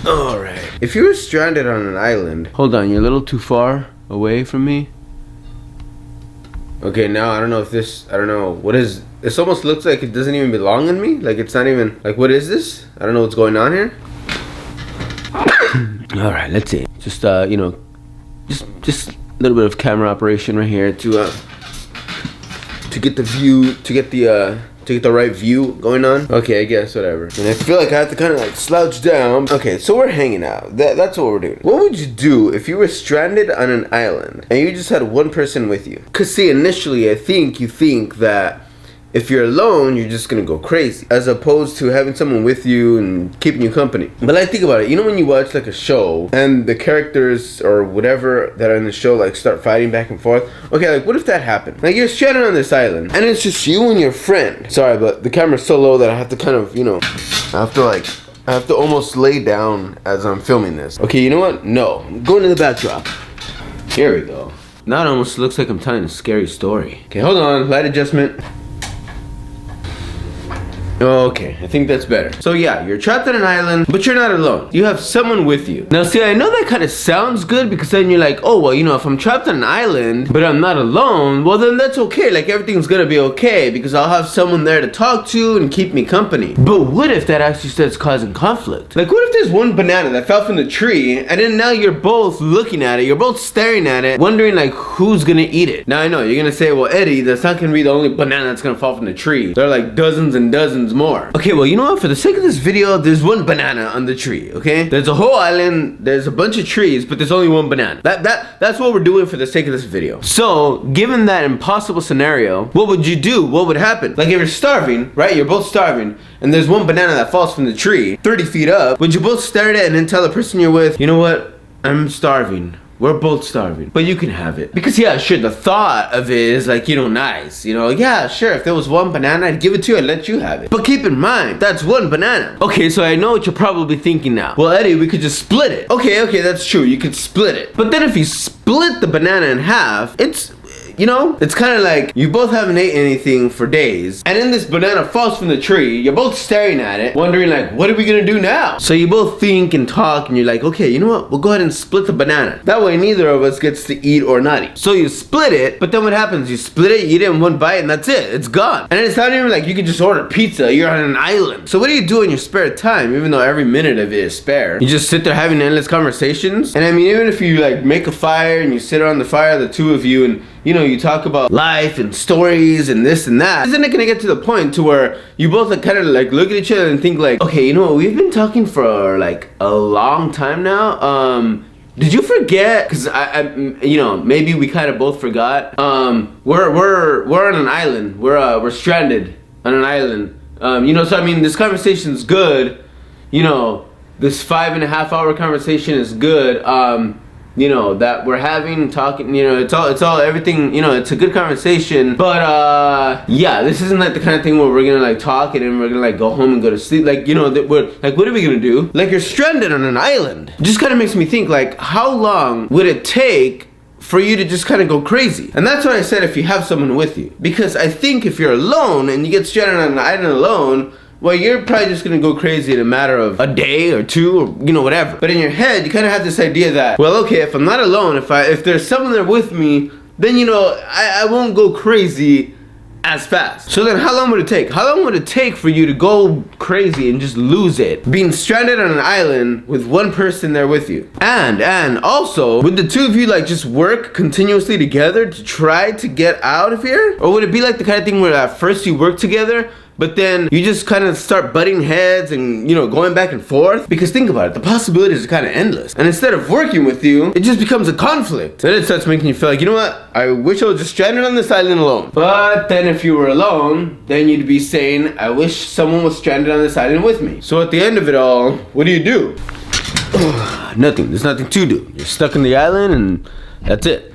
Alright. If you were stranded on an island... Hold on, you're a little too far away from me. Okay, now I don't know if this... I don't know. What is... This almost looks like it doesn't even belong in me. Like it's not even... Like what is this? I don't know what's going on here. Alright, let's see. Just, you know... Just a little bit of camera operation right here to get the view... To get the right view going on. Okay, I guess, whatever. And I feel like I have to kind of like slouch down. Okay, so we're hanging out. That's what we're doing. What would you do if you were stranded on an island and you just had one person with you? Cause see, initially I think you think that if you're alone, you're just gonna go crazy, as opposed to having someone with you and keeping you company. But I think about it, you know when you watch like a show and the characters or whatever that are in the show like start fighting back and forth? Okay, like what if that happened? Like you're stranded on this island and it's just you and your friend. Sorry, but the camera's so low that I have to kind of, you know, I have to almost lay down as I'm filming this. Okay, you know what? No, I'm going to the backdrop. Here we go. Now it almost looks like I'm telling a scary story. Okay, hold on, light adjustment. Okay, I think that's better. So yeah, you're trapped on an island, but you're not alone. You have someone with you. Now see, I know that kind of sounds good because then you're like, oh, well, you know, if I'm trapped on an island, but I'm not alone, well then that's okay. Like everything's gonna be okay because I'll have someone there to talk to and keep me company. But what if that actually starts causing conflict? Like what if there's one banana that fell from the tree and then now you're both looking at it, you're both staring at it, wondering like who's gonna eat it? Now I know, you're gonna say, well, Eddie, that's not gonna be the only banana that's gonna fall from the tree. There are like dozens and dozens more. Okay, well, you know what? For the sake of this video, there's one banana on the tree, okay? There's a whole island, there's a bunch of trees, but there's only one banana. That's what we're doing for the sake of this video. So, given that impossible scenario, what would you do? What would happen? Like if you're starving, right? You're both starving, and there's one banana that falls from the tree, 30 feet up. Would you both stare at it and then tell the person you're with, you know what? I'm starving. We're both starving, but you can have it. Because yeah, sure, the thought of it is like, you know, nice. You know, yeah, sure, if there was one banana, I'd give it to you and let you have it. But keep in mind, that's one banana. Okay, so I know what you're probably thinking now. Well, Eddie, we could just split it. Okay, that's true, you could split it. But then if you split the banana in half, it's, you know, it's kind of like you both haven't ate anything for days, and then this banana falls from the tree. You're both staring at it, wondering like, what are we gonna do now? So you both think and talk, and you're like, okay, you know what? We'll go ahead and split the banana. That way, neither of us gets to eat or not eat. So you split it, but then what happens? You split it, you eat it in one bite, and that's it. It's gone. And it's not even like you can just order pizza. You're on an island. So what do you do in your spare time? Even though every minute of it is spare, you just sit there having endless conversations. And I mean, even if you like make a fire and you sit around the fire, the two of you, and you know, you talk about life and stories and this and that, isn't it gonna get to the point to where you both like kind of like look at each other and think like, okay, you know what, we've been talking for like a long time now. Did you forget? Cause I you know, maybe we kind of both forgot. We're on an island. We're stranded on an island. You know, so I mean, this conversation's good. You know, this 5.5 hour conversation is good. You know, that we're having, talking, you know, it's all everything, you know, it's a good conversation, but yeah, this isn't like the kind of thing where we're gonna like talk and then we're gonna like go home and go to sleep. Like, you know, that we're like, what are we gonna do? Like, you're stranded on an island. It just kind of makes me think like, how long would it take for you to just kind of go crazy? And that's why I said if you have someone with you, because I think if you're alone and you get stranded on an island alone, well, you're probably just gonna go crazy in a matter of a day or two, or you know, whatever. But in your head, you kind of have this idea that, well, okay, if I'm not alone, if there's someone there with me, then you know, I won't go crazy as fast. So then how long would it take? How long would it take for you to go crazy and just lose it, being stranded on an island with one person there with you? And also, would the two of you like just work continuously together to try to get out of here? Or would it be like the kind of thing where at first you work together, but then you just kind of start butting heads and, you know, going back and forth? Because think about it, the possibilities are kind of endless. And instead of working with you, it just becomes a conflict. Then it starts making you feel like, you know what? I wish I was just stranded on this island alone. But then if you were alone, then you'd be saying, I wish someone was stranded on this island with me. So at the end of it all, what do? Nothing. There's nothing to do. You're stuck on the island and that's it.